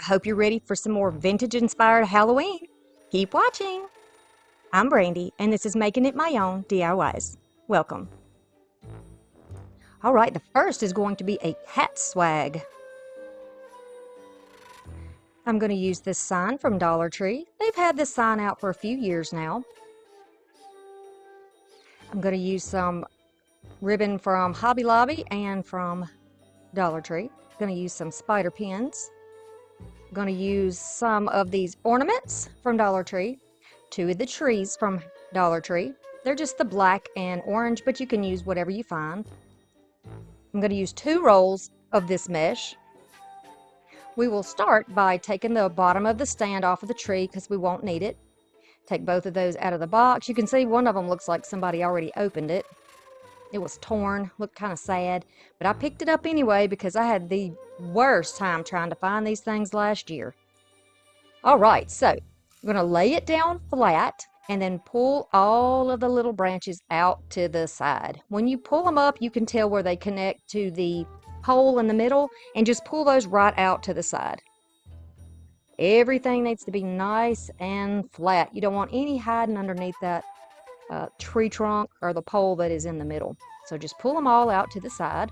I hope you're ready for some more vintage-inspired Halloween. Keep watching. I'm Brandy, and this is Making It My Own DIYs. Welcome. All right, the first is going to be a cat swag. I'm going to use this sign from Dollar Tree. They've had this sign out for a few years now. I'm going to use some ribbon from Hobby Lobby and from Dollar Tree. I'm going to use some spider pins. I'm going to use some of these ornaments from Dollar Tree. Two of the trees from Dollar Tree. They're just the black and orange, but you can use whatever you find. I'm going to use 2 rolls of this mesh. We will start by taking the bottom of the stand off of the tree because we won't need it. Take both of those out of the box. You can see one of them looks like somebody already opened it. It was torn, looked kind of sad, but I picked it up anyway because I had the worst time trying to find these things last year. All right, so I'm going to lay it down flat and then pull all of the little branches out to the side. When you pull them up, you can tell where they connect to the hole in the middle, and just pull those right out to the side. Everything needs to be nice and flat. You don't want any hiding underneath that tree trunk or the pole that is in the middle. So just pull them all out to the side.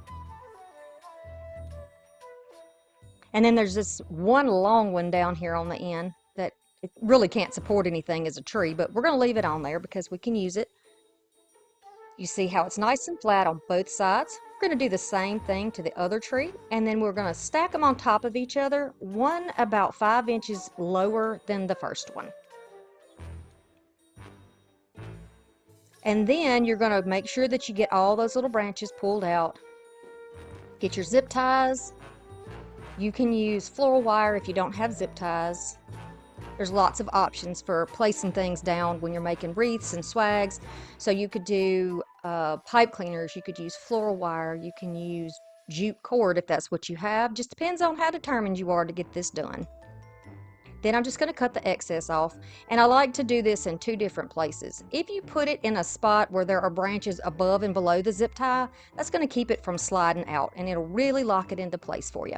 And then there's this one long one down here on the end that it really can't support anything as a tree, but we're going to leave it on there because we can use it. You see how it's nice and flat on both sides. We're going to do the same thing to the other tree, and then we're going to stack them on top of each other, one about 5 inches lower than the first one. And then you're going to make sure that you get all those little branches pulled out. Get your zip ties. You can use floral wire if you don't have zip ties. There's lots of options for placing things down when you're making wreaths and swags. So you could do pipe cleaners, you could use floral wire, you can use jute cord if that's what you have. Just depends on how determined you are to get this done. Then I'm just going to cut the excess off, and I like to do this in 2 different places. If you put it in a spot where there are branches above and below the zip tie, that's going to keep it from sliding out, and it'll really lock it into place for you.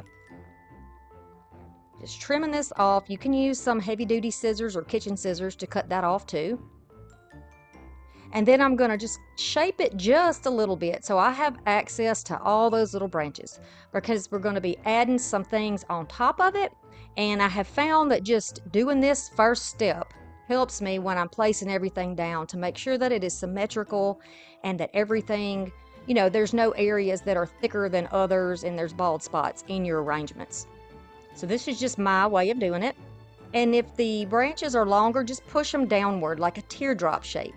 Just trimming this off. You can use some heavy-duty scissors or kitchen scissors to cut that off too. And then I'm going to just shape it just a little bit so I have access to all those little branches, because we're going to be adding some things on top of it. And I have found that just doing this first step helps me when I'm placing everything down to make sure that it is symmetrical and that everything, you know, there's no areas that are thicker than others and there's bald spots in your arrangements. So this is just my way of doing it. And if the branches are longer, just push them downward like a teardrop shape.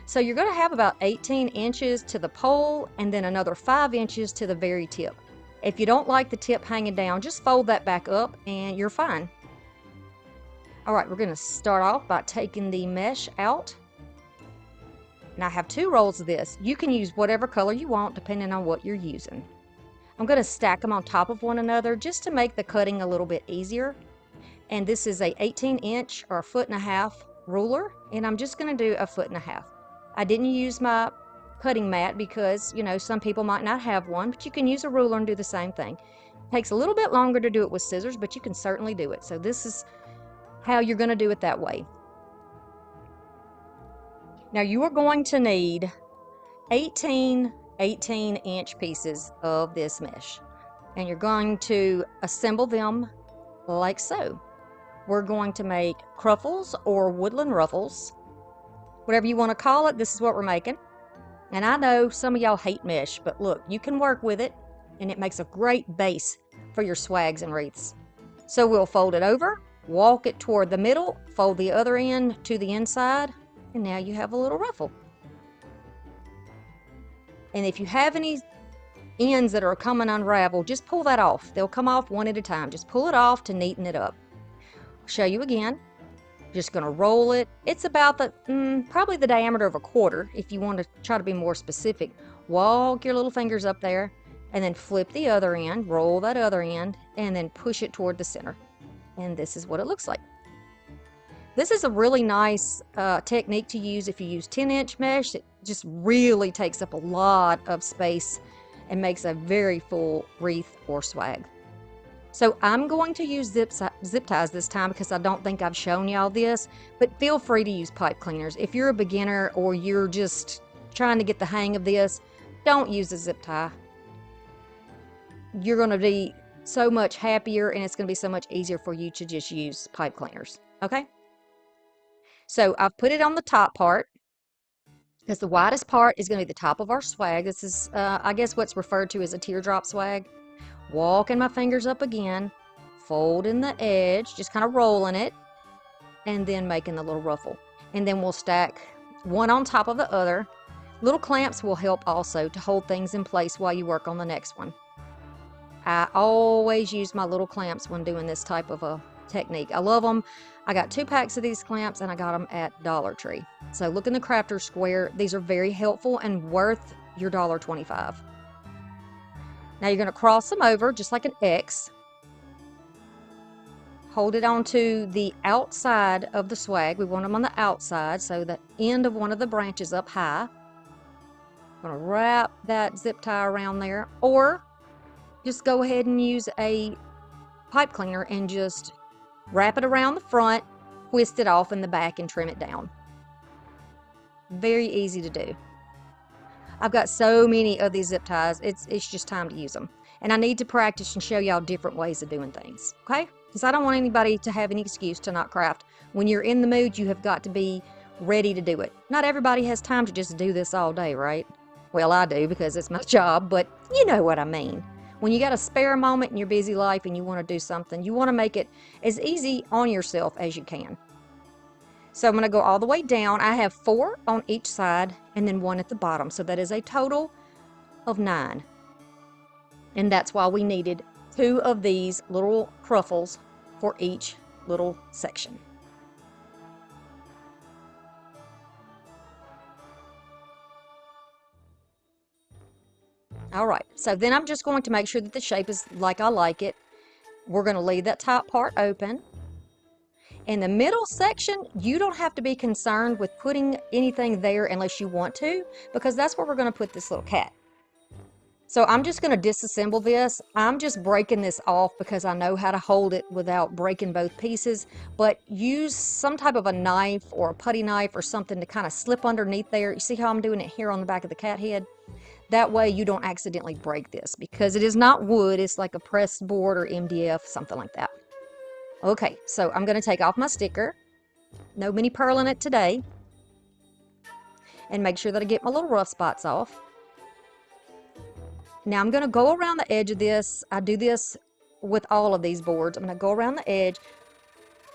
So you're going to have about 18 inches to the pole and then another 5 inches to the very tip. If you don't like the tip hanging down, just fold that back up and you're fine. All right, we're going to start off by taking the mesh out. And I have 2 rolls of this. You can use whatever color you want depending on what you're using. I'm going to stack them on top of one another just to make the cutting a little bit easier. And this is a 18-inch or 1.5 foot ruler, and I'm just going to do 1.5 feet. I didn't use my cutting mat because, you know, some people might not have one, but you can use a ruler and do the same thing. It takes a little bit longer to do it with scissors, but you can certainly do it. So this is how you're going to do it that way. Now you are going to need 18 18-inch pieces of this mesh, and you're going to assemble them like so. We're going to make cruffles or woodland ruffles, whatever you want to call it. This is what we're making. And I know some of y'all hate mesh, but look, you can work with it, and it makes a great base for your swags and wreaths. So we'll fold it over, walk it toward the middle, fold the other end to the inside, and now you have a little ruffle. And if you have any ends that are coming unraveled, just pull that off. They'll come off one at a time. Just pull it off to neaten it up. I'll show you again. Just going to roll it. It's about the probably the diameter of 1/4 if you want to try to be more specific. Walk your little fingers up there and then flip the other end, roll that other end, and then push it toward the center. And this is what it looks like. This is a really nice technique to use if you use 10-inch mesh. It just really takes up a lot of space and makes a very full wreath or swag. So I'm going to use zip ties this time because I don't think I've shown y'all this, but feel free to use pipe cleaners. If you're a beginner or you're just trying to get the hang of this, don't use a zip tie. You're going to be so much happier and it's going to be so much easier for you to just use pipe cleaners. Okay? So I've put it on the top part because the widest part is going to be the top of our swag. This is, I guess, what's referred to as a teardrop swag. Walking my fingers up again, folding the edge, just kind of rolling it, and then making the little ruffle. And then we'll stack one on top of the other. Little clamps will help also to hold things in place while you work on the next one. I always use my little clamps when doing this type of a technique. I love them. I got 2 packs of these clamps and I got them at Dollar Tree. So look in the crafter square. These are very helpful and worth your $1.25. Now you're going to cross them over just like an X. Hold it onto the outside of the swag. We want them on the outside, so the end of one of the branches up high. I'm going to wrap that zip tie around there, or just go ahead and use a pipe cleaner and just wrap it around the front, twist it off in the back, and trim it down. Very easy to do. I've got so many of these zip ties, it's just time to use them. And I need to practice and show y'all different ways of doing things, okay? Because I don't want anybody to have any excuse to not craft. When you're in the mood, you have got to be ready to do it. Not everybody has time to just do this all day, right? Well, I do because it's my job, but you know what I mean. When you got a spare moment in your busy life and you want to do something, you want to make it as easy on yourself as you can. So I'm going to go all the way down. I have 4 on each side and then 1 at the bottom. So that is a total of 9. And that's why we needed 2 of these little cruffles for each little section. All right, so then I'm just going to make sure that the shape is like I like it. We're going to leave that top part open. In the middle section, you don't have to be concerned with putting anything there unless you want to, because that's where we're going to put this little cat. So I'm just going to disassemble this. I'm just breaking this off because I know how to hold it without breaking both pieces, but use some type of a knife or a putty knife or something to kind of slip underneath there. You see how I'm doing it here on the back of the cat head? That way you don't accidentally break this because it is not wood. It's like a pressed board or MDF, something like that. Okay, so I'm going to take off my sticker. No mini purling it today. And make sure that I get my little rough spots off. Now I'm going to go around the edge of this. I do this with all of these boards. I'm going to go around the edge.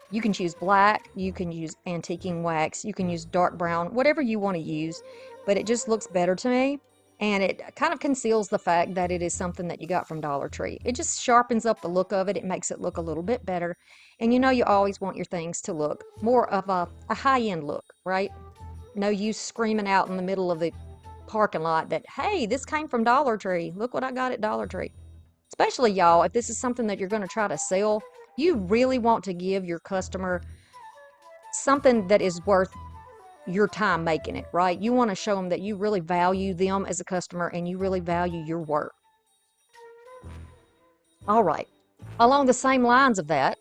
You can choose black, you can use antiquing wax, you can use dark brown, whatever you want to use, but it just looks better to me. And it kind of conceals the fact that it is something that you got from Dollar Tree. It just sharpens up the look of it. It makes it look a little bit better. And you know you always want your things to look more of a high-end look, right? No use screaming out in the middle of the parking lot that, hey, this came from Dollar Tree. Look what I got at Dollar Tree. Especially y'all, if this is something that you're going to try to sell, you really want to give your customer something that is worth your time making it, right? You want to show them that you really value them as a customer and you really value your work. All right, along the same lines of that,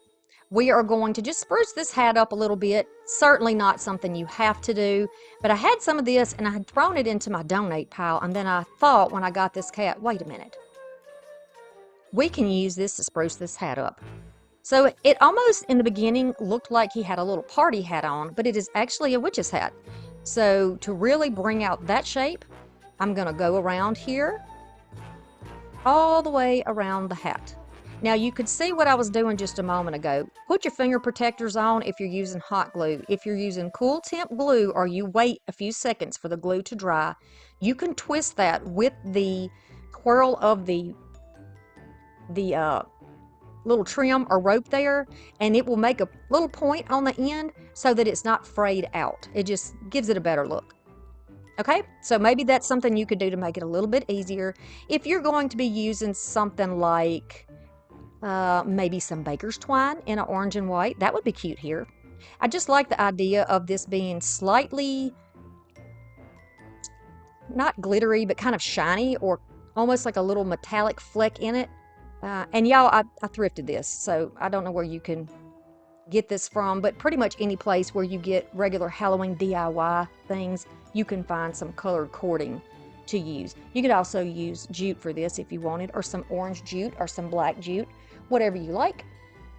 we are going to just spruce this hat up a little bit. Certainly not something you have to do, but I had some of this and I had thrown it into my donate pile, and then I thought when I got this cat, wait a minute, we can use this to spruce this hat up. So it almost in the beginning looked like he had a little party hat on, but it is actually a witch's hat. So to really bring out that shape, I'm going to go around here, all the way around the hat. Now you could see what I was doing just a moment ago. Put your finger protectors on if you're using hot glue. If you're using cool temp glue or you wait a few seconds for the glue to dry, you can twist that with the twirl of the little trim or rope there, and it will make a little point on the end so that it's not frayed out. It just gives it a better look. Okay, so maybe that's something you could do to make it a little bit easier. If you're going to be using something like maybe some baker's twine in an orange and white, that would be cute here. I just like the idea of this being slightly, not glittery, but kind of shiny or almost like a little metallic fleck in it. And y'all, I thrifted this, so I don't know where you can get this from, but pretty much any place where you get regular Halloween DIY things, you can find some colored cording to use. You could also use jute for this if you wanted, or some orange jute or some black jute, whatever you like.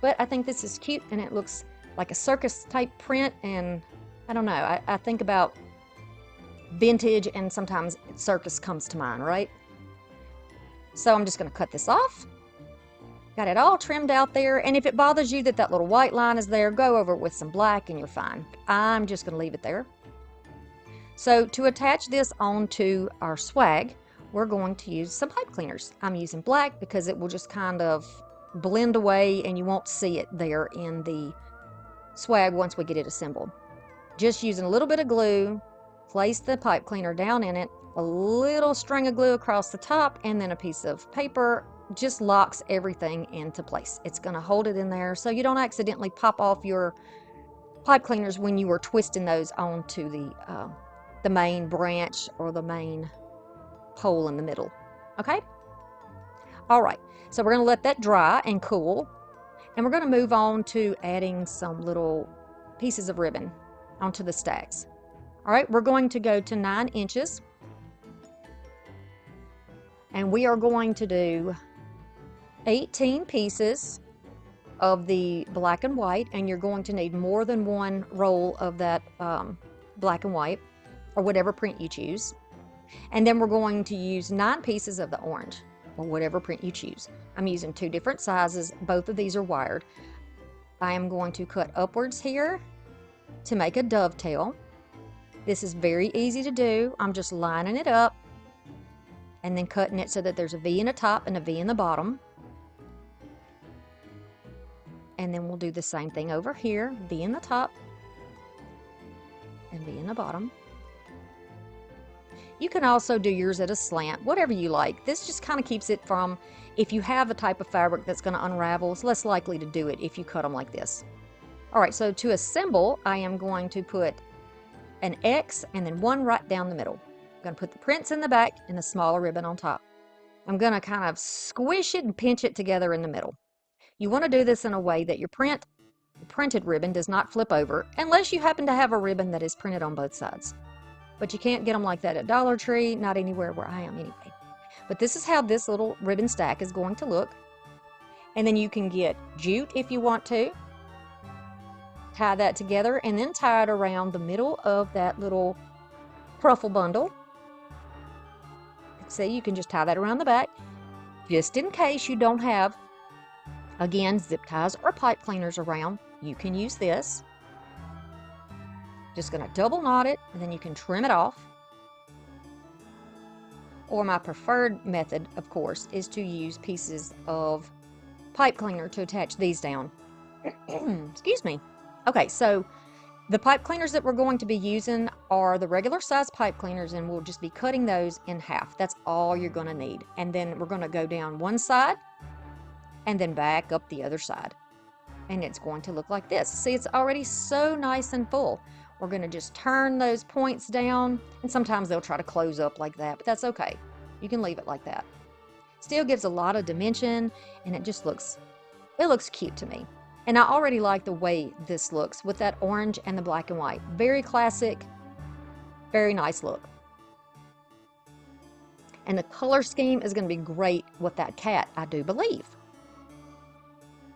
But I think this is cute, and it looks like a circus type print, and I don't know, I think about vintage, and sometimes circus comes to mind, right? So I'm just going to cut this off. Got it all trimmed out there, and if it bothers you that that little white line is there, go over it with some black and you're fine. I'm just going to leave it there. So to attach this onto our swag, we're going to use some pipe cleaners. I'm using black because it will just kind of blend away and you won't see it there in the swag once we get it assembled. Just using a little bit of glue, place the pipe cleaner down in it, a little string of glue across the top, and then a piece of paper just locks everything into place. It's going to hold it in there so you don't accidentally pop off your pipe cleaners when you are twisting those onto the main branch or the main pole in the middle. Okay? All right, so we're going to let that dry and cool, and we're going to move on to adding some little pieces of ribbon onto the stacks. All right, we're going to go to 9 inches, and we are going to do 18 pieces of the black and white, and you're going to need more than one roll of that black and white, or whatever print you choose. And then we're going to use 9 pieces of the orange, or whatever print you choose. I'm using 2 different sizes. Both of these are wired. I am going to cut upwards here to make a dovetail. This is very easy to do. I'm just lining it up and then cutting it so that there's a V in the top and a V in the bottom. And then we'll do the same thing over here, V in the top and V in the bottom. You can also do yours at a slant, whatever you like. This just kind of keeps it from, if you have a type of fabric that's going to unravel, it's less likely to do it if you cut them like this. All right, so to assemble, I am going to put an X and then 1 right down the middle. I'm going to put the prints in the back and the smaller ribbon on top. I'm going to kind of squish it and pinch it together in the middle. You want to do this in a way that your printed ribbon does not flip over, unless you happen to have a ribbon that is printed on both sides. But you can't get them like that at Dollar Tree, not anywhere where I am anyway. But this is how this little ribbon stack is going to look. And then you can get jute if you want to. Tie that together and then tie it around the middle of that little pruffle bundle. See, you can just tie that around the back, just in case you don't have, again, zip ties or pipe cleaners around. You can use this. Just going to double knot it, and then you can trim it off. Or my preferred method, of course, is to use pieces of pipe cleaner to attach these down. Excuse me. Okay, so the pipe cleaners that we're going to be using are the regular size pipe cleaners, and we'll just be cutting those in half. That's all you're going to need. And then we're going to go down one side and then back up the other side. And it's going to look like this. See, it's already so nice and full. We're going to just turn those points down, and sometimes they'll try to close up like that, but that's okay. You can leave it like that. Still gives a lot of dimension, and it just looks cute to me. And I already like the way this looks with that orange and the black and white. Very classic, very nice look. And the color scheme is going to be great with that cat, I do believe.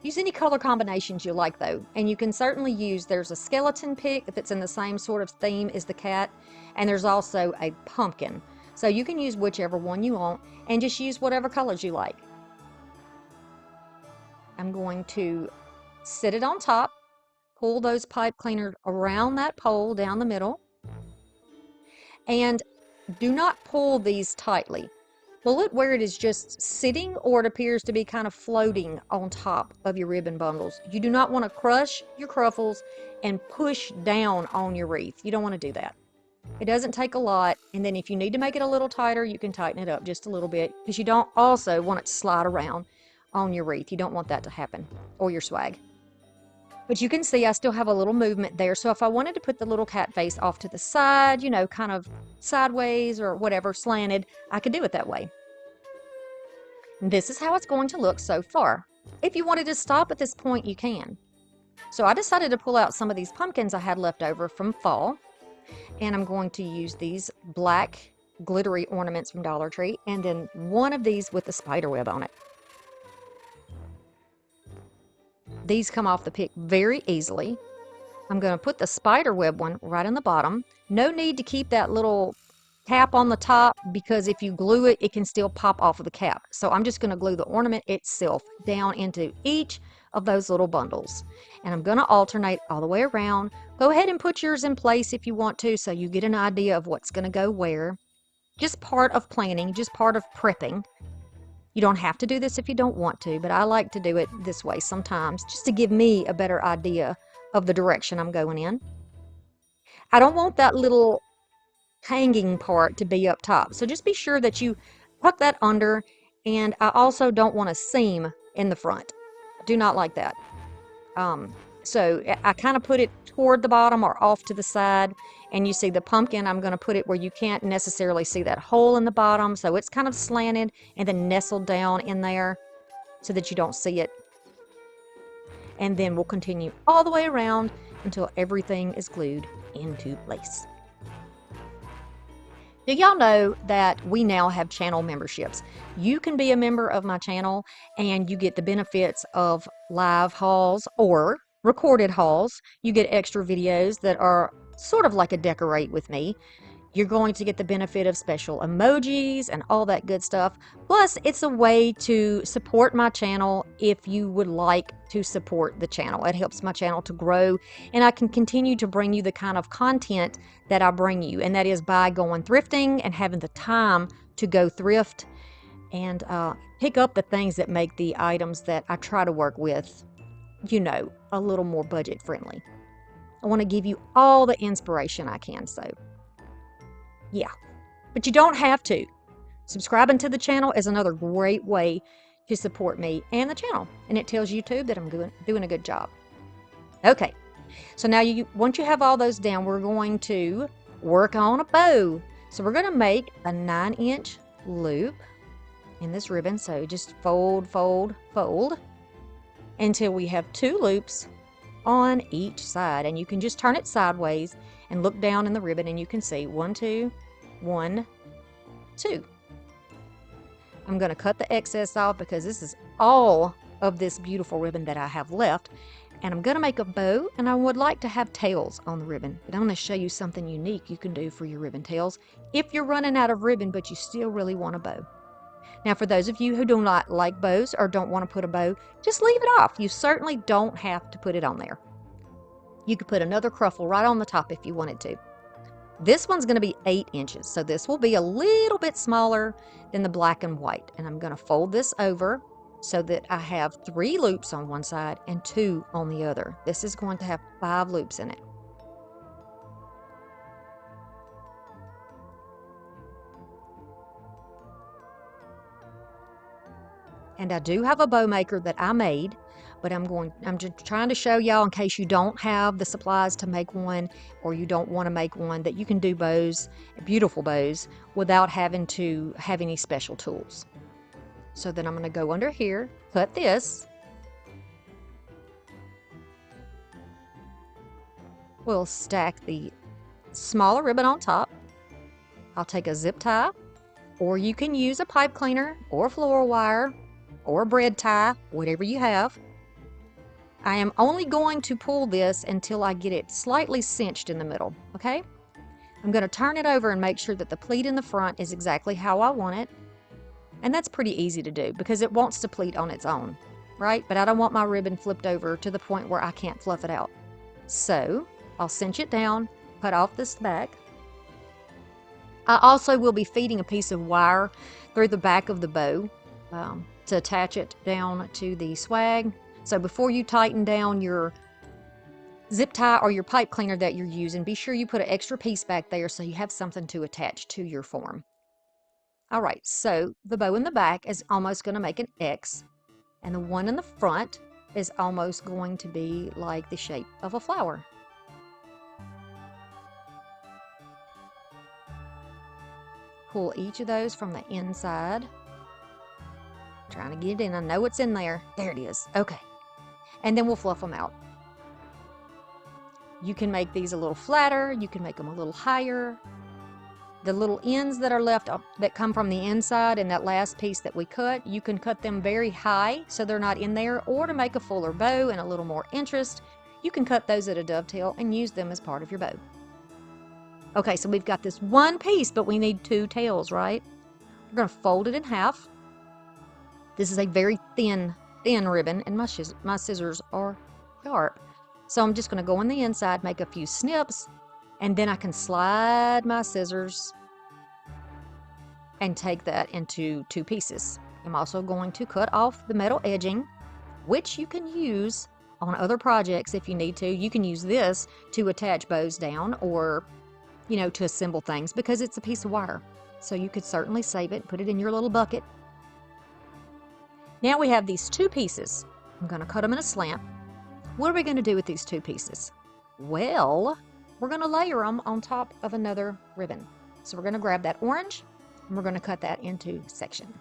Use any color combinations you like though, and you can certainly use, there's a skeleton pick that's in the same sort of theme as the cat, and there's also a pumpkin. So you can use whichever one you want and just use whatever colors you like. I'm going to sit it on top, pull those pipe cleaners around that pole down the middle, and do not pull these tightly. Pull it where it is just sitting, or it appears to be kind of floating on top of your ribbon bundles. You do not want to crush your cruffles and push down on your wreath. You don't want to do that. It doesn't take a lot, and then if you need to make it a little tighter, you can tighten it up just a little bit, because you don't also want it to slide around on your wreath. You don't want that to happen, or your swag. But you can see I still have a little movement there, so if I wanted to put the little cat face off to the side, you know, kind of sideways or whatever, slanted, I could do it that way. This is how it's going to look so far. If you wanted to stop at this point, you can. So I decided to pull out some of these pumpkins I had left over from fall, and I'm going to use these black glittery ornaments from Dollar Tree, and then one of these with the spider web on it. These come off the pick very easily. I'm going to put the spider web one right in the bottom. No need to keep that little cap on the top, because if you glue it, it can still pop off of the cap. So I'm just going to glue the ornament itself down into each of those little bundles. And I'm going to alternate all the way around. Go ahead and put yours in place if you want to, so you get an idea of what's going to go where. Just part of planning, just part of prepping. You don't have to do this if you don't want to, but I like to do it this way sometimes, just to give me a better idea of the direction I'm going in. I don't want that little hanging part to be up top, so just be sure that you tuck that under. And I also don't want a seam in the front. I do not like that. So I kind of put it toward the bottom or off to the side, and you see the pumpkin, I'm going to put it where you can't necessarily see that hole in the bottom, so it's kind of slanted and then nestled down in there so that you don't see it. And then we'll continue all the way around until everything is glued into place. Do y'all know that we now have channel memberships? You can be a member of my channel and you get the benefits of live hauls or recorded hauls. You get extra videos that are sort of like a decorate with me. You're going to get the benefit of special emojis and all that good stuff. Plus, it's a way to support my channel if you would like to support the channel. It helps my channel to grow, and I can continue to bring you the kind of content that I bring you, and that is by going thrifting and having the time to go thrift and pick up the things that make the items that I try to work with, a little more budget friendly. I want to give you all the inspiration I can, so yeah, but you don't have to. Subscribing to the channel is another great way to support me and the channel, and it tells YouTube that I'm doing a good job. Okay, so now once you have all those down, we're going to work on a bow. So we're going to make a 9-inch loop in this ribbon. So just fold, fold, fold until we have 2 loops on each side, and you can just turn it sideways and look down in the ribbon, and you can see 1, 2, 1, 2. I'm going to cut the excess off because this is all of this beautiful ribbon that I have left, and I'm going to make a bow, and I would like to have tails on the ribbon, but I'm going to show you something unique you can do for your ribbon tails if you're running out of ribbon but you still really want a bow. Now, for those of you who do not like bows or don't want to put a bow, just leave it off. You certainly don't have to put it on there. You could put another cruffle right on the top if you wanted to. This one's going to be 8 inches, so this will be a little bit smaller than the black and white. And I'm going to fold this over so that I have 3 loops on one side and 2 on the other. This is going to have 5 loops in it. And I do have a bow maker that I made, but I'm just trying to show y'all, in case you don't have the supplies to make one, or you don't want to make one, that you can do bows, beautiful bows, without having to have any special tools. So then I'm going to go under here, cut this. We'll stack the smaller ribbon on top. I'll take a zip tie, or you can use a pipe cleaner or floral wire or a bread tie, whatever you have. I am only going to pull this until I get it slightly cinched in the middle, okay? I'm going to turn it over and make sure that the pleat in the front is exactly how I want it. And that's pretty easy to do because it wants to pleat on its own, right? But I don't want my ribbon flipped over to the point where I can't fluff it out. So I'll cinch it down, cut off this back. I also will be feeding a piece of wire through the back of the bow to attach it down to the swag. So before you tighten down your zip tie or your pipe cleaner that you're using, be sure you put an extra piece back there so you have something to attach to your form. All right, so the bow in the back is almost going to make an X, and the one in the front is almost going to be like the shape of a flower. Pull each of those from the inside. Trying to get it in. I know it's in there. There it is. Okay. And then we'll fluff them out. You can make these a little flatter. You can make them a little higher. The little ends that are left up, that come from the inside in that last piece that we cut, you can cut them very high so they're not in there, or to make a fuller bow and a little more interest, you can cut those at a dovetail and use them as part of your bow. Okay, so we've got this one piece, but we need 2 tails, right? We're going to fold it in half. This is a very thin ribbon, and my scissors are sharp. So I'm just going to go on the inside, make a few snips, and then I can slide my scissors and take that into 2 pieces. I'm also going to cut off the metal edging, which you can use on other projects if you need to. You can use this to attach bows down, or, you know, to assemble things, because it's a piece of wire. So you could certainly save it, put it in your little bucket. Now we have these 2 pieces. I'm going to cut them in a slant. What are we going to do with these 2 pieces? Well, we're going to layer them on top of another ribbon. So we're going to grab that orange, and we're going to cut that into a section.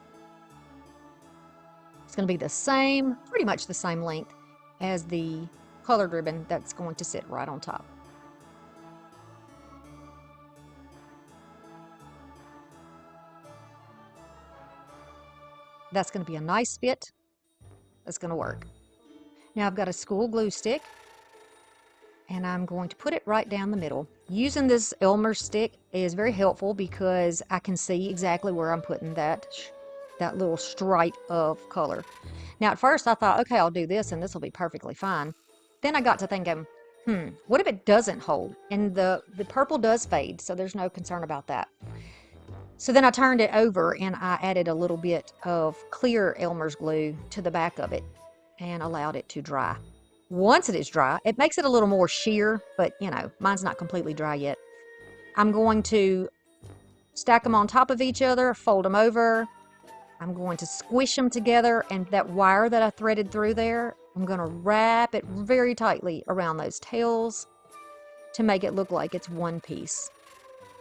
It's going to be the same, pretty much the same length as the colored ribbon that's going to sit right on top. That's going to be a nice fit. That's going to work. Now I've got a school glue stick, and I'm going to put it right down the middle. Using this Elmer stick is very helpful because I can see exactly where I'm putting that little stripe of color. Now at first I thought, okay, I'll do this and this will be perfectly fine. Then I got to thinking, what if it doesn't hold? And the purple does fade, so there's no concern about that. So then I turned it over and I added a little bit of clear Elmer's glue to the back of it and allowed it to dry. Once it is dry, it makes it a little more sheer, but you know, mine's not completely dry yet. I'm going to stack them on top of each other, fold them over. I'm going to squish them together, and that wire that I threaded through there, I'm going to wrap it very tightly around those tails to make it look like it's one piece.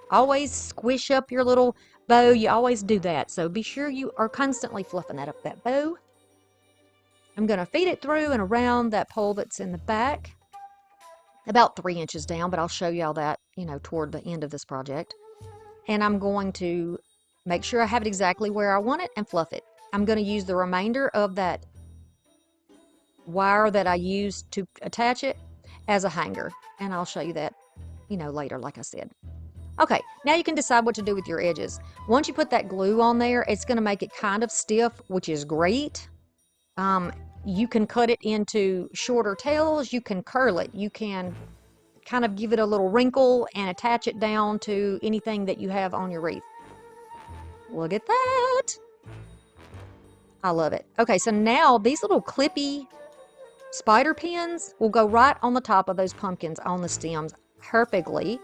Always squish up your little bow. You always do that, so be sure you are constantly fluffing that up, that bow. I'm going to feed it through and around that pole that's in the back, about 3 inches down, but I'll show you all that, you know, toward the end of this project. And I'm going to make sure I have it exactly where I want it and fluff it. I'm going to use the remainder of that wire that I used to attach it as a hanger, and I'll show you that, you know, later, like I said. Okay, now you can decide what to do with your edges. Once you put that glue on there, it's going to make it kind of stiff, which is great. You can cut it into shorter tails, you can curl it, you can kind of give it a little wrinkle and attach it down to anything that you have on your wreath. Look at that! I love it. Okay, so now these little clippy spider pins will go right on the top of those pumpkins on the stems perfectly.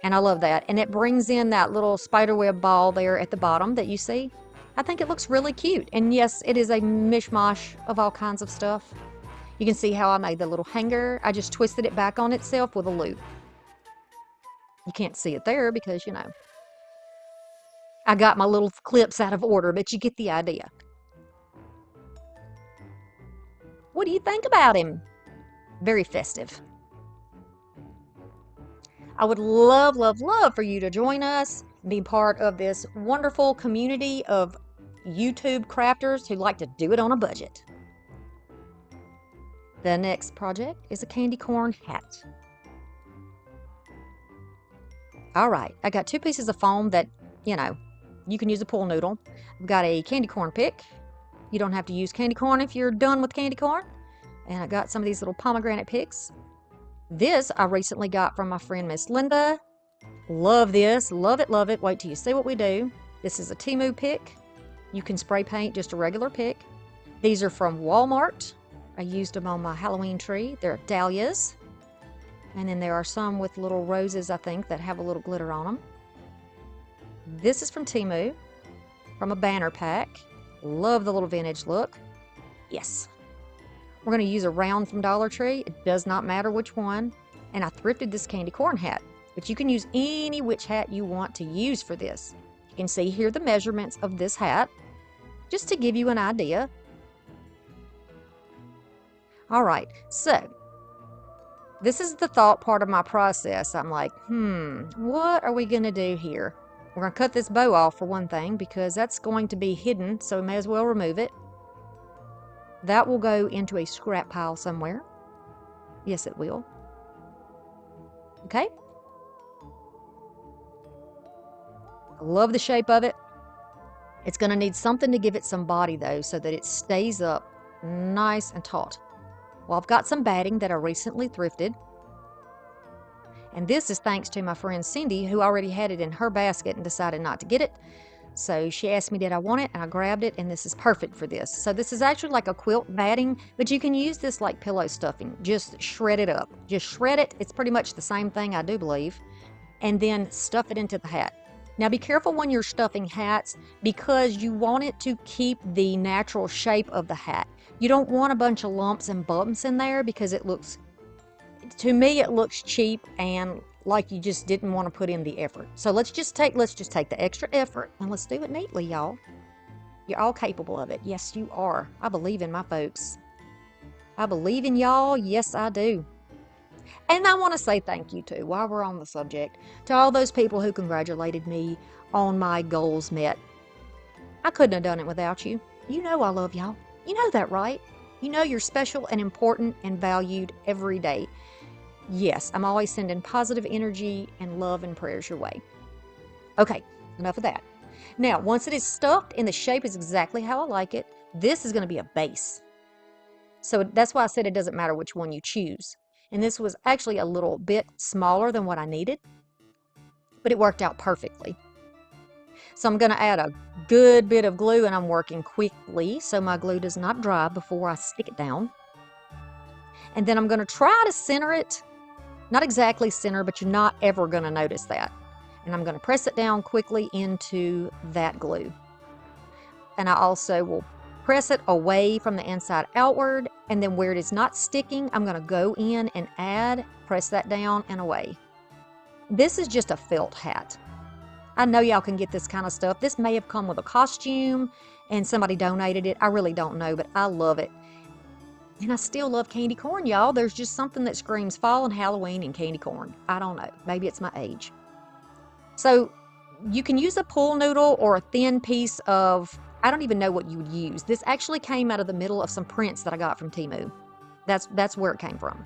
And I love that. And it brings in that little spiderweb ball there at the bottom that you see. I think it looks really cute. And yes, it is a mishmash of all kinds of stuff. You can see how I made the little hanger. I just twisted it back on itself with a loop. You can't see it there because, you know, I got my little clips out of order, but you get the idea. What do you think about him? Very festive. I would love, love, love for you to join us, be part of this wonderful community of YouTube crafters who like to do it on a budget. The next project is a candy corn hat. All right, I got 2 pieces of foam that, you know, you can use a pool noodle. I've got a candy corn pick. You don't have to use candy corn if you're done with candy corn. And I got some of these little pomegranate picks. This I recently got from my friend Miss Linda. Love this. Love it, love it. Wait till you see what we do. This is a Temu pick. You can spray paint just a regular pick. These are from Walmart. I used them on my Halloween tree. They're dahlias. And then there are some with little roses, I think, that have a little glitter on them. This is from Temu, from a banner pack. Love the little vintage look. Yes. We're going to use a round from Dollar Tree. It does not matter which one. And I thrifted this candy corn hat. But you can use any which hat you want to use for this. You can see here the measurements of this hat. just to give you an idea. All right, so this is the thought part of my process. I'm like, what are we going to do here? We're going to cut this bow off for one thing because that's going to be hidden, so we may as well remove it. That will go into a scrap pile somewhere. Yes, it will. Okay. I love the shape of it. It's going to need something to give it some body though, so that it stays up nice and taut. Well, I've got some batting that I recently thrifted. And this is thanks to my friend Cindy, who already had it in her basket and decided not to get it. So she asked me, did I want it? And I grabbed it, and this is perfect for this. So this is actually like a quilt batting, but you can use this like pillow stuffing. Just shred it up. Just shred it. It's pretty much the same thing, I do believe. And then stuff it into the hat. Now be careful when you're stuffing hats because you want it to keep the natural shape of the hat. You don't want a bunch of lumps and bumps in there because it looks, to me, it looks cheap and like you just didn't want to put in the effort. So let's just take the extra effort and let's do it neatly, y'all. You're all capable of it. Yes, you are. I believe in my folks. I believe in y'all. Yes, I do. And I want to say thank you too, while we're on the subject, to all those people who congratulated me on my goals met. I couldn't have done it without you. You know I love y'all. You know that, right? You know you're special and important and valued every day. Yes, I'm always sending positive energy and love and prayers your way. Okay, enough of that. Now, once it is stuffed and the shape is exactly how I like it, this is going to be a base. So that's why I said it doesn't matter which one you choose. And this was actually a little bit smaller than what I needed, but it worked out perfectly. So I'm going to add a good bit of glue, and I'm working quickly so my glue does not dry before I stick it down. And then I'm going to try to center it. Not exactly center, but you're not ever going to notice that. And I'm going to press it down quickly into that glue. And I also will press it away from the inside outward, and then where it is not sticking, I'm going to go in and press that down and away. This is just a felt hat. I know y'all can get this kind of stuff. This may have come with a costume and somebody donated it. I really don't know, but I love it. And I still love candy corn, y'all. There's just something that screams fall and Halloween and candy corn. I don't know. Maybe it's my age. So you can use a pool noodle or a thin piece of, I don't even know what you would use. This actually came out of the middle of some prints that I got from Temu. That's where it came from.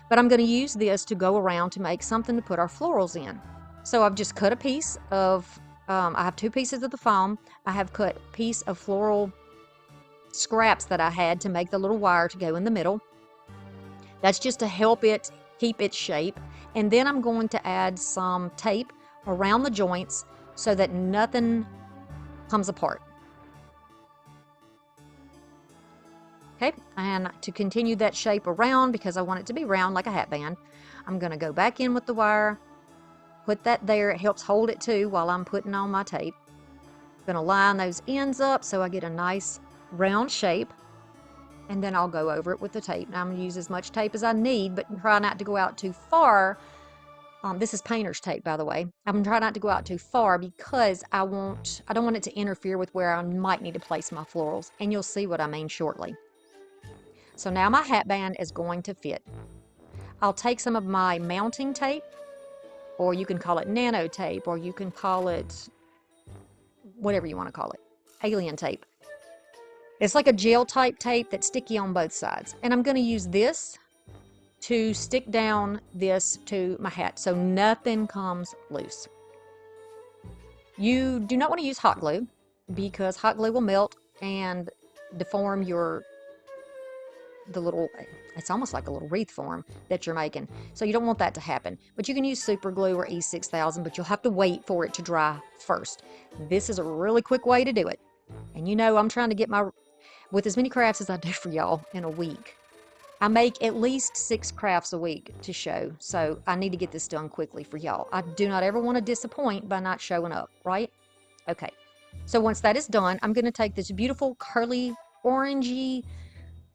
But I'm going to use this to go around to make something to put our florals in. So I've just cut a piece of, I have 2 pieces of the foam. I have cut a piece of floral scraps that I had to make the little wire to go in the middle. That's just to help it keep its shape. And then I'm going to add some tape around the joints so that nothing comes apart. Okay, and to continue that shape around, because I want it to be round like a hat band, I'm going to go back in with the wire, put that there. It helps hold it too while I'm putting on my tape. I'm going to line those ends up so I get a nice round shape, and then I'll go over it with the tape. Now I'm going to use as much tape as I need, but try not to go out too far. This is painter's tape, by the way. I'm going to try not to go out too far because I don't want it to interfere with where I might need to place my florals, and you'll see what I mean shortly. So now my hat band is going to fit. I'll take some of my mounting tape, or you can call it nano tape, or you can call it whatever you want to call it, alien tape. It's like a gel type tape that's sticky on both sides. And I'm going to use this to stick down this to my hat so nothing comes loose. You do not want to use hot glue because hot glue will melt and deform the little, it's almost like a little wreath form that you're making. So you don't want that to happen. But you can use super glue or E6000, but you'll have to wait for it to dry first. This is a really quick way to do it. And you know, I'm trying to get with as many crafts as I do for y'all in a week. I make at least 6 crafts a week to show, so I need to get this done quickly for y'all. I do not ever want to disappoint by not showing up, right? Okay, so once that is done, I'm going to take this beautiful curly orangey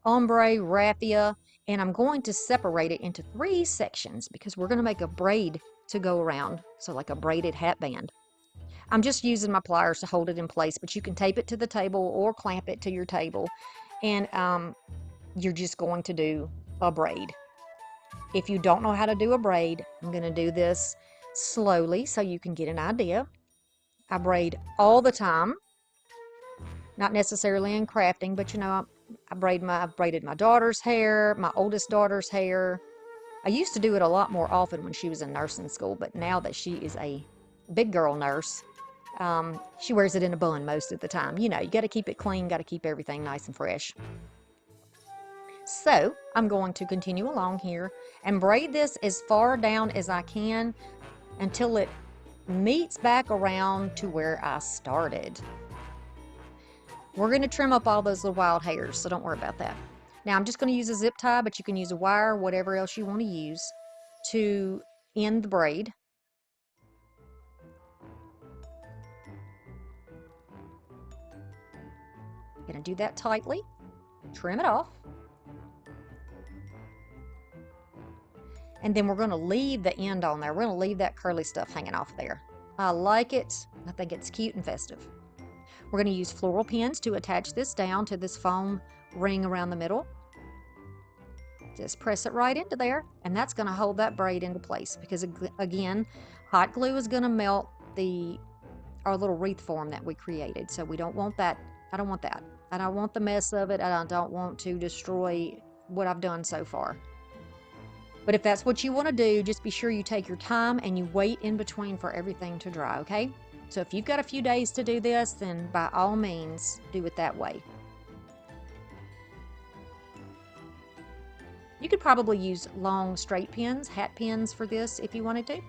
ombre raffia, and I'm going to separate it into 3 sections because we're going to make a braid to go around, so like a braided hat band. I'm just using my pliers to hold it in place, but you can tape it to the table or clamp it to your table. And you're just going to do a braid. If you don't know how to do a braid, I'm going to do this slowly so you can get an idea. I braid all the time, not necessarily in crafting, but you know, I've braided my daughter's hair, my oldest daughter's hair. I used to do it a lot more often when she was in nursing school, but now that she is a big girl nurse, she wears it in a bun most of the time. You know, you got to keep it clean, got to keep everything nice and fresh. So I'm going to continue along here and braid this as far down as I can until it meets back around to where I started. We're going to trim up all those little wild hairs, so don't worry about that. Now I'm just going to use a zip tie, but you can use a wire, whatever else you want to use to end the braid. I'm going to do that tightly, trim it off. And then we're going to leave the end on there. We're going to leave that curly stuff hanging off there. I like it. I think it's cute and festive. We're going to use floral pins to attach this down to this foam ring around the middle. Just press it right into there, and that's going to hold that braid into place because, again, hot glue is going to melt our little wreath form that we created. So we don't want that. I don't want that. I don't want the mess of it. I don't want to destroy what I've done so far. But if that's what you want to do, just be sure you take your time and you wait in between for everything to dry, okay? So if you've got a few days to do this, then by all means, do it that way. You could probably use long straight pins, hat pins for this if you wanted to.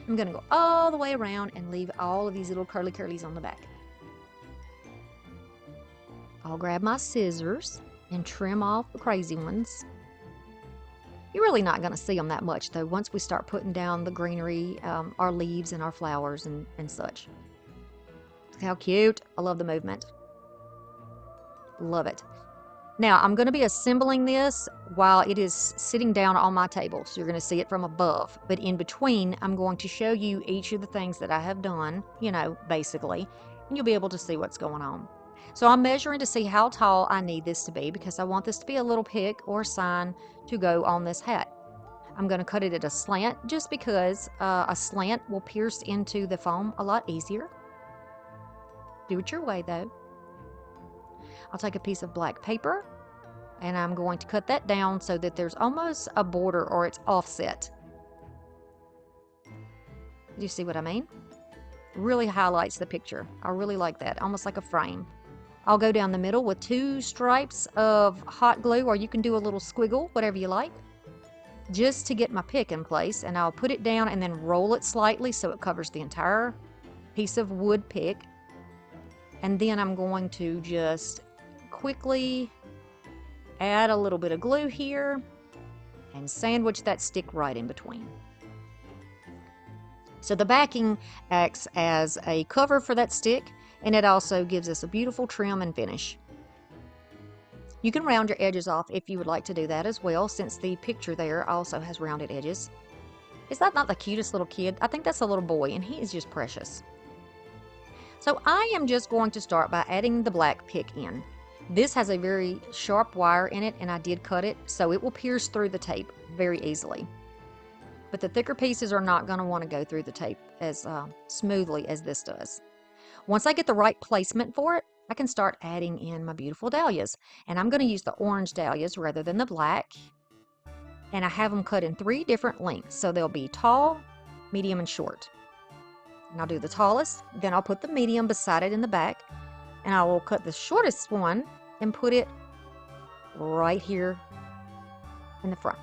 I'm going to go all the way around and leave all of these little curly curlies on the back. I'll grab my scissors and trim off the crazy ones. You're really not going to see them that much, though, once we start putting down the greenery, our leaves and our flowers and such. Look how cute. I love the movement. Love it. Now, I'm going to be assembling this while it is sitting down on my table, so you're going to see it from above. But in between, I'm going to show you each of the things that I have done, you know, basically, and you'll be able to see what's going on. So I'm measuring to see how tall I need this to be because I want this to be a little pick or sign to go on this hat. I'm going to cut it at a slant just because a slant will pierce into the foam a lot easier. Do it your way though. I'll take a piece of black paper and I'm going to cut that down so that there's almost a border or it's offset. Do you see what I mean? Really highlights the picture. I really like that, almost like a frame. I'll go down the middle with 2 stripes of hot glue, or you can do a little squiggle, whatever you like, just to get my pick in place. And I'll put it down and then roll it slightly so it covers the entire piece of wood pick. And then I'm going to just quickly add a little bit of glue here and sandwich that stick right in between. So the backing acts as a cover for that stick, and it also gives us a beautiful trim and finish. You can round your edges off if you would like to do that as well, since the picture there also has rounded edges. Is that not the cutest little kid? I think that's a little boy, and he is just precious. So I am just going to start by adding the black pick in. This has a very sharp wire in it, and I did cut it, so it will pierce through the tape very easily. But the thicker pieces are not going to want to go through the tape as smoothly as this does. Once I get the right placement for it, I can start adding in my beautiful dahlias. And I'm going to use the orange dahlias rather than the black. And I have them cut in 3 different lengths. So they'll be tall, medium, and short. And I'll do the tallest, then I'll put the medium beside it in the back. And I will cut the shortest one and put it right here in the front.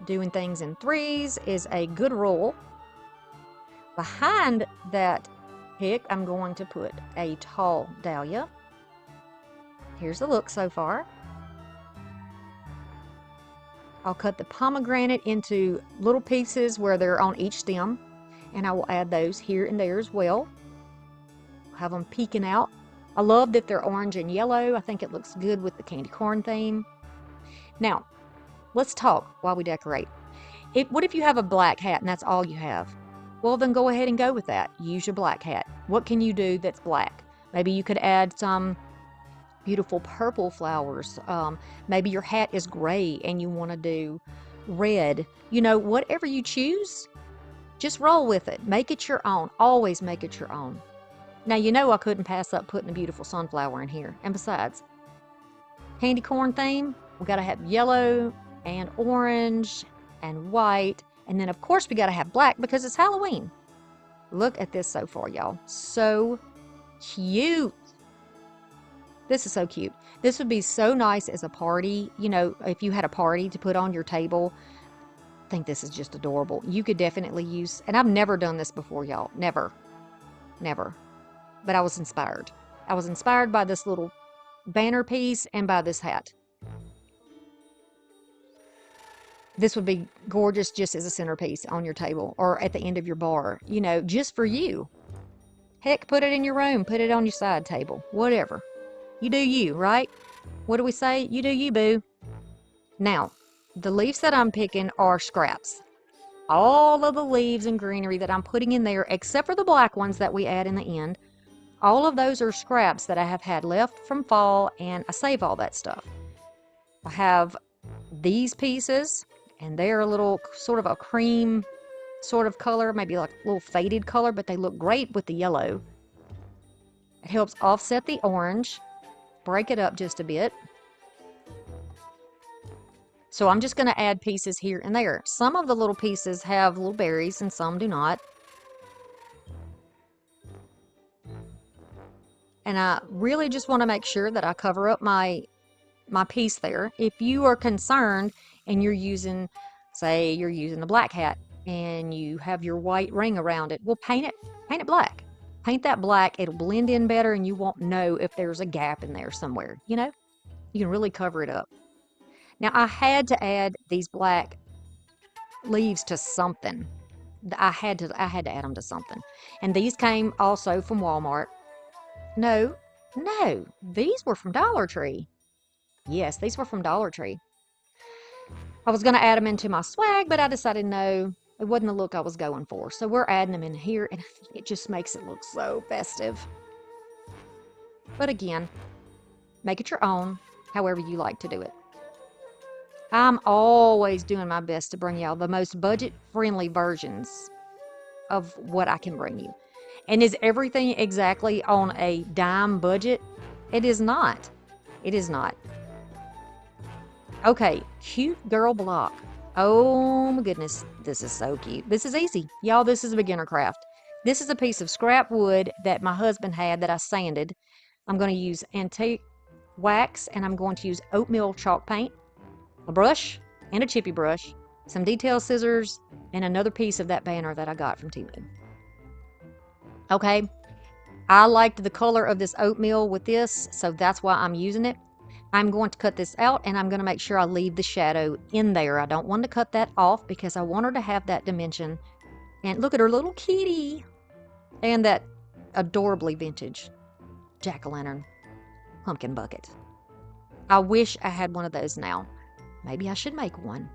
Doing things in 3s is a good rule. Behind that pick, I'm going to put a tall dahlia. Here's the look so far. I'll cut the pomegranate into little pieces where they're on each stem, and I will add those here and there as well. Have them peeking out. I love that they're orange and yellow. I think it looks good with the candy corn theme. Now, let's talk while we decorate. What if you have a black hat and that's all you have? Well, then go ahead and go with that. Use your black hat. What can you do that's black? Maybe you could add some beautiful purple flowers. Maybe your hat is gray and you want to do red. You know, whatever you choose, just roll with it. Make it your own. Always make it your own. Now, you know I couldn't pass up putting a beautiful sunflower in here. And besides, candy corn theme, we got to have yellow and orange and white. And then, of course, we got to have black because it's Halloween. Look at this so far, y'all. So cute. This is so cute. This would be so nice as a party. You know, if you had a party to put on your table, I think this is just adorable. You could definitely use, and I've never done this before, y'all. Never. Never. But I was inspired. I was inspired by this little banner piece and by this hat. This would be gorgeous just as a centerpiece on your table or at the end of your bar, you know, just for you. Heck, put it in your room, put it on your side table, whatever. You do you, right? What do we say? You do you, boo. Now, the leaves that I'm picking are scraps. All of the leaves and greenery that I'm putting in there, except for the black ones that we add in the end, all of those are scraps that I have had left from fall, and I save all that stuff. I have these pieces, and they're a little sort of a cream sort of color, maybe like a little faded color, but they look great with the yellow. It helps offset the orange, break it up just a bit. So I'm just going to add pieces here and there. Some of the little pieces have little berries and some do not. And I really just want to make sure that I cover up my piece there. If you are concerned and you're using, say you're using the black hat and you have your white ring around it, well, paint it black. Paint that black, it'll blend in better and you won't know if there's a gap in there somewhere, you know? You can really cover it up. Now, I had to add these black leaves to something. I had to add them to something. And these came also from Walmart. No, these were from Dollar Tree. Yes, these were from Dollar Tree. I was going to add them into my swag, but I decided no, it wasn't the look I was going for. So we're adding them in here, and it just makes it look so festive. But again, make it your own, however you like to do it. I'm always doing my best to bring y'all the most budget-friendly versions of what I can bring you. And is everything exactly on a dime budget? It is not. It is not. Okay, cute girl block. Oh my goodness, this is so cute. This is easy. Y'all, this is a beginner craft. This is a piece of scrap wood that my husband had that I sanded. I'm going to use antique wax and I'm going to use oatmeal chalk paint, a brush and a chippy brush, some detail scissors, and another piece of that banner that I got from Temu. Okay, I liked the color of this oatmeal with this, so that's why I'm using it. I'm going to cut this out and I'm going to make sure I leave the shadow in there. I don't want to cut that off because I want her to have that dimension. And look at her little kitty and that adorably vintage jack-o'-lantern pumpkin bucket. I wish I had one of those now. Maybe I should make one.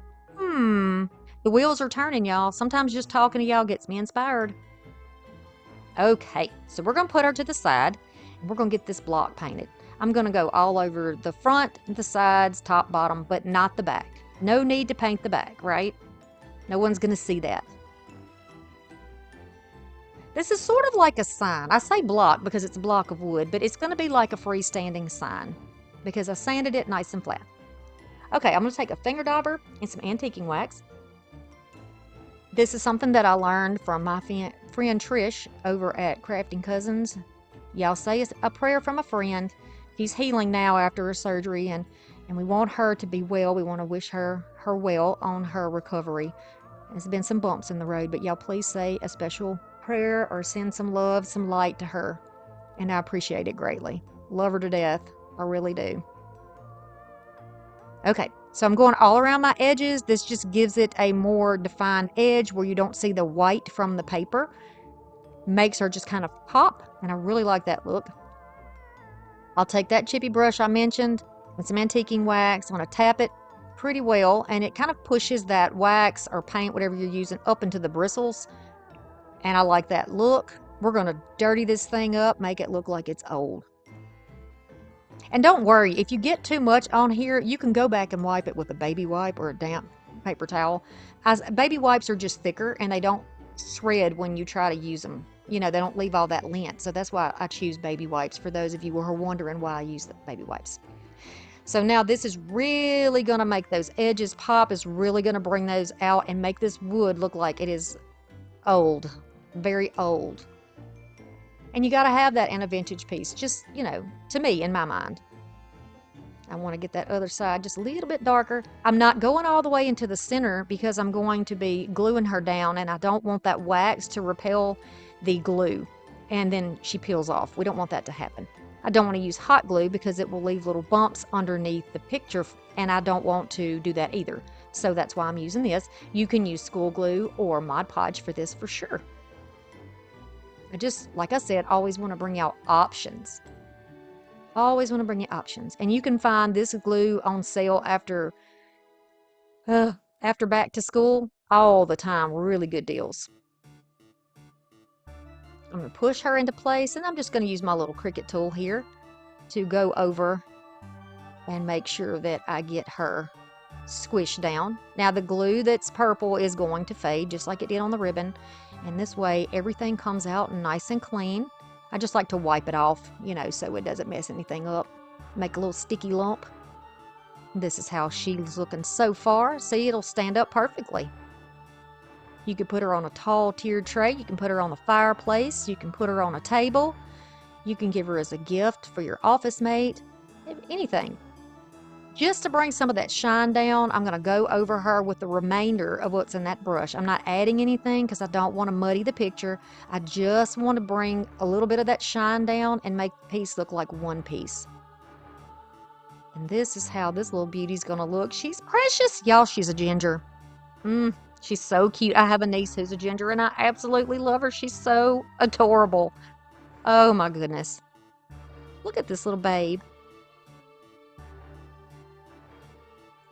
The wheels are turning, y'all. Sometimes just talking to y'all gets me inspired. Okay, so we're going to put her to the side, and we're going to get this block painted. I'm going to go all over the front, the sides, top, bottom, but not the back. No need to paint the back, right? No one's going to see that. This is sort of like a sign. I say block because it's a block of wood, but it's going to be like a freestanding sign because I sanded it nice and flat. Okay, I'm going to take a finger dauber and some antiquing wax. This is something that I learned from my friend Trish over at Crafting Cousins. Y'all say a prayer from a friend. She's healing now after her surgery, and we want her to be well. We want to wish her well on her recovery. There's been some bumps in the road, but y'all please say a special prayer or send some love, some light to her. And I appreciate it greatly. Love her to death. I really do. Okay, so I'm going all around my edges. This just gives it a more defined edge where you don't see the white from the paper. Makes her just kind of pop, and I really like that look. I'll take that chippy brush I mentioned and some antiquing wax. I'm going to tap it pretty well, and it kind of pushes that wax or paint, whatever you're using, up into the bristles. And I like that look. We're going to dirty this thing up, make it look like it's old. And don't worry, if you get too much on here, you can go back and wipe it with a baby wipe or a damp paper towel. Baby wipes are just thicker and they don't shred when you try to use them. You know, they don't leave all that lint. So that's why I choose baby wipes, for those of you who are wondering why I use the baby wipes. So now this is really going to make those edges pop. It's really going to bring those out and make this wood look like it is old, very old. And you got to have that in a vintage piece, just, you know, to me, in my mind. I want to get that other side just a little bit darker. I'm not going all the way into the center because I'm going to be gluing her down, and I don't want that wax to repel the glue and then she peels off. We don't want that to happen. I don't want to use hot glue because it will leave little bumps underneath the picture, and I don't want to do that either. So that's why I'm using this. You can use school glue or Mod Podge for this for sure. I just, like I said, always want to bring out options. Always want to bring you options. And you can find this glue on sale after back to school all the time. Really good deals. I'm going to push her into place, and I'm just going to use my little Cricut tool here to go over and make sure that I get her squished down. Now the glue that's purple is going to fade just like it did on the ribbon, and this way everything comes out nice and clean. I just like to wipe it off, you know, so it doesn't mess anything up. Make a little sticky lump. This is how she's looking so far. See, it'll stand up perfectly. You could put her on a tall tiered tray. You can put her on the fireplace. You can put her on a table. You can give her as a gift for your office mate. Anything. Just to bring some of that shine down, I'm going to go over her with the remainder of what's in that brush. I'm not adding anything because I don't want to muddy the picture. I just want to bring a little bit of that shine down and make the piece look like one piece. And this is how this little beauty's going to look. She's precious. Y'all, she's a ginger. She's so cute. I have a niece who's a ginger, and I absolutely love her. She's so adorable. Oh, my goodness. Look at this little babe.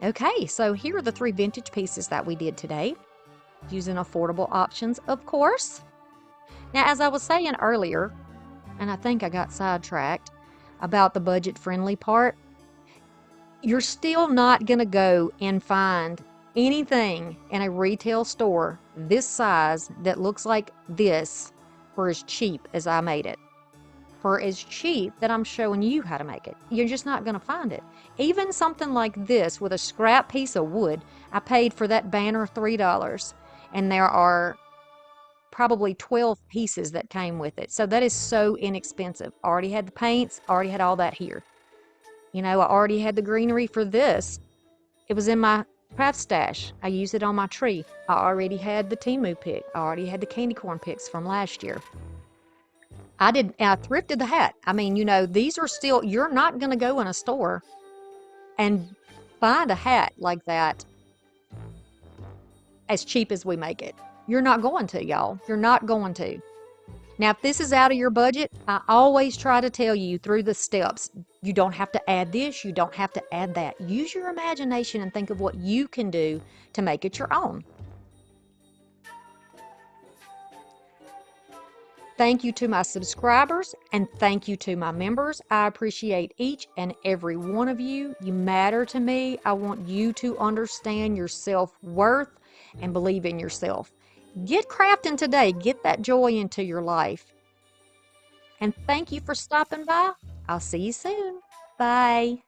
Okay, so here are the 3 vintage pieces that we did today, using affordable options, of course. Now, as I was saying earlier, and I think I got sidetracked about the budget-friendly part, you're still not going to go and find anything in a retail store this size that looks like this for as cheap as I made it. For as cheap that I'm showing you how to make it. You're just not going to find it. Even something like this with a scrap piece of wood, I paid for that banner $3, and there are probably 12 pieces that came with it. So that is so inexpensive. Already had the paints, already had all that here. You know, I already had the greenery for this. It was in my craft stash. I used it on my tree. I already had the Temu pick. I already had the candy corn picks from last year. I thrifted the hat. I mean, you know, these are still, you're not going to go in a store and find a hat like that as cheap as we make it. You're not going to, y'all. You're not going to. Now, if this is out of your budget, I always try to tell you through the steps. You don't have to add this. You don't have to add that. Use your imagination and think of what you can do to make it your own. Thank you to my subscribers, and thank you to my members. I appreciate each and every one of you. You matter to me. I want you to understand your self-worth and believe in yourself. Get crafting today. Get that joy into your life. And thank you for stopping by. I'll see you soon. Bye.